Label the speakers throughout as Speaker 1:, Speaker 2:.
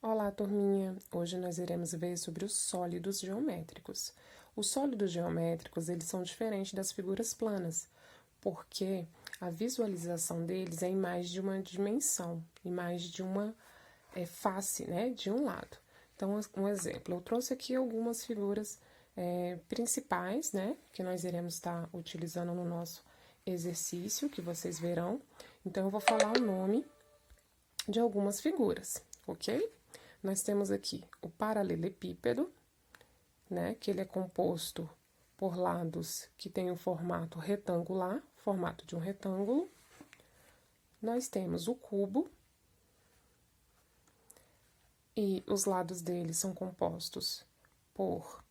Speaker 1: Olá, turminha! Hoje nós iremos ver sobre os sólidos geométricos. Os sólidos geométricos, eles são diferentes das figuras planas, porque a visualização deles é em mais de uma dimensão, em mais de uma face, né, de um lado. Então, um exemplo, eu trouxe aqui algumas figuras principais, né, que nós iremos estar utilizando no nosso exercício, que vocês verão. Então, eu vou falar o nome de algumas figuras, ok? Nós temos aqui o paralelepípedo, né, que ele é composto por lados que tem o formato retangular, formato de um retângulo. Nós temos o cubo, e os lados dele são compostos por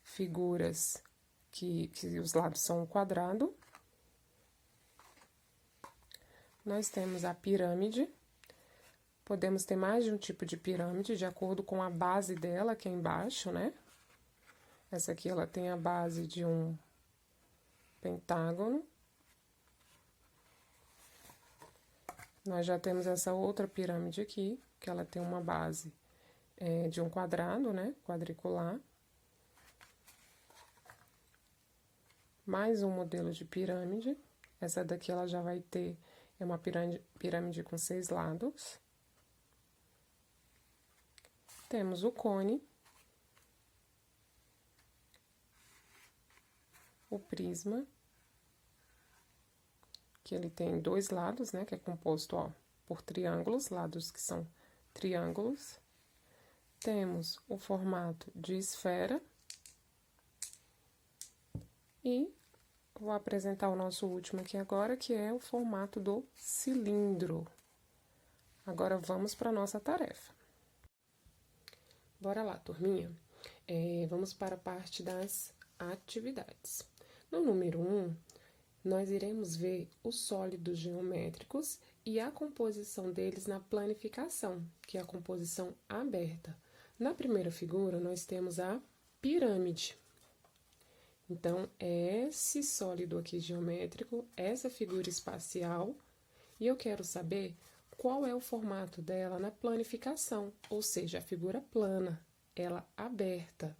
Speaker 1: figuras que os lados são um quadrado. Nós temos a pirâmide. Podemos ter mais de um tipo de pirâmide, de acordo com a base dela, aqui embaixo, né? Essa aqui, ela tem a base de um pentágono. Nós já temos essa outra pirâmide aqui, que ela tem uma base de um quadrado, né? Quadricular. Mais um modelo de pirâmide. Essa daqui, ela já vai ter uma pirâmide com 6 lados. Temos o cone, o prisma, que ele tem 2 lados, né, que é composto, ó, por triângulos, lados que são triângulos. Temos o formato de esfera. E vou apresentar o nosso último aqui agora, que é o formato do cilindro. Agora, vamos para a nossa tarefa. Bora lá, turminha? Vamos para a parte das atividades. No número 1, nós iremos ver os sólidos geométricos e a composição deles na planificação, que é a composição aberta. Na primeira figura, nós temos a pirâmide. Então, é esse sólido aqui geométrico, essa figura espacial, e eu quero saber qual é o formato dela na planificação, ou seja, a figura plana, ela aberta.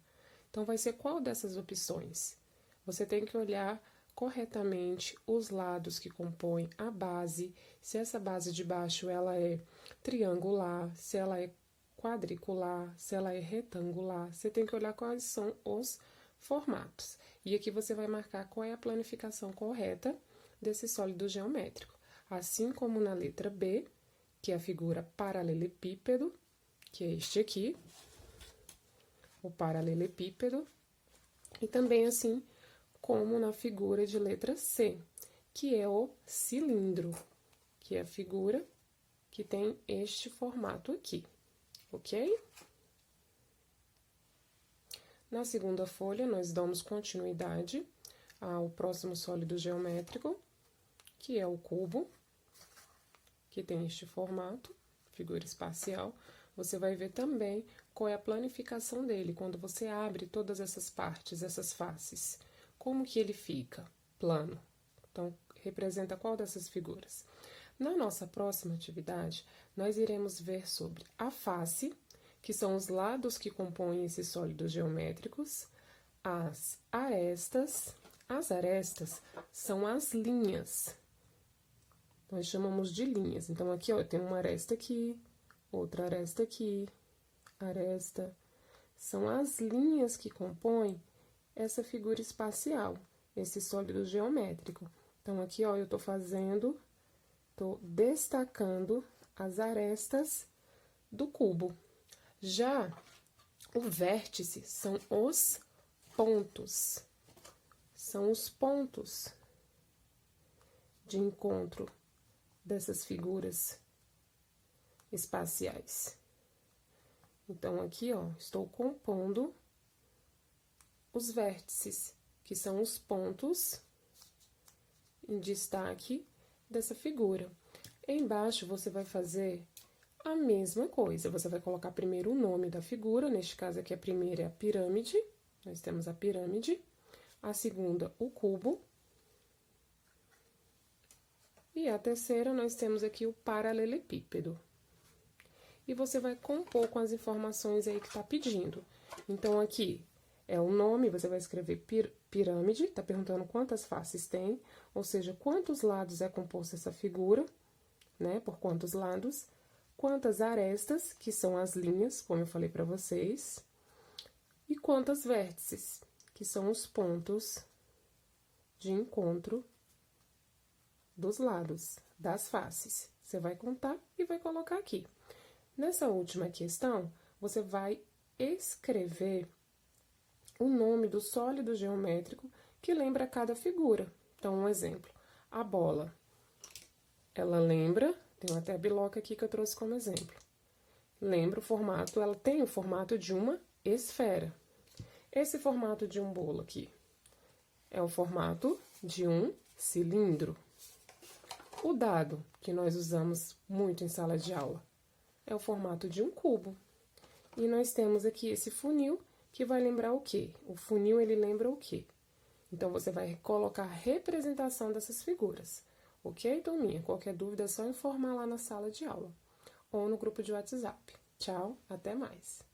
Speaker 1: Então, vai ser qual dessas opções? Você tem que olhar corretamente os lados que compõem a base, se essa base de baixo ela é triangular, se ela é quadricular, se ela é retangular. Você tem que olhar quais são os formatos. E aqui você vai marcar qual é a planificação correta desse sólido geométrico. Assim como na letra B, que é a figura paralelepípedo, que é este aqui, o paralelepípedo, e também assim como na figura de letra C, que é o cilindro, que é a figura que tem este formato aqui, ok? Na segunda folha, nós damos continuidade ao próximo sólido geométrico, que é o cubo, que tem este formato, figura espacial. Você vai ver também qual é a planificação dele, quando você abre todas essas partes, essas faces. Como que ele fica? Plano. Então, representa qual dessas figuras? Na nossa próxima atividade, nós iremos ver sobre a face, que são os lados que compõem esses sólidos geométricos, as arestas. As arestas são as linhas. Nós chamamos de linhas. Então, aqui, ó, eu tenho uma aresta aqui, outra aresta aqui, aresta. São as linhas que compõem essa figura espacial, esse sólido geométrico. Então, aqui, ó, eu tô destacando as arestas do cubo. Já o vértice são os pontos. São os pontos de encontro dessas figuras espaciais. Então, aqui, ó, estou compondo os vértices, que são os pontos em destaque dessa figura. Embaixo, você vai fazer a mesma coisa. Você vai colocar primeiro o nome da figura, neste caso aqui a primeira é a pirâmide, nós temos a pirâmide, a segunda, o cubo, e a terceira nós temos aqui o paralelepípedo. e você vai compor com as informações aí que está pedindo. Então, aqui é o nome, você vai escrever pirâmide, está perguntando quantas faces tem, ou seja, quantos lados é composta essa figura, né, por quantos lados, quantas arestas, que são as linhas, como eu falei para vocês, e quantas vértices, que são os pontos de encontro dos lados, das faces. Você vai contar e vai colocar aqui. Nessa última questão, você vai escrever o nome do sólido geométrico que lembra cada figura. Então, um exemplo, a bola. Ela lembra, tem até a biloca aqui que eu trouxe como exemplo. Lembra o formato, ela tem o formato de uma esfera. Esse formato de um bolo aqui é o formato de um cilindro. O dado, que nós usamos muito em sala de aula, é o formato de um cubo. E nós temos aqui esse funil, que vai lembrar o quê? O funil, ele lembra o quê? Então, você vai colocar a representação dessas figuras. Ok, turminha? Qualquer dúvida é só informar lá na sala de aula ou no grupo de WhatsApp. Tchau, até mais!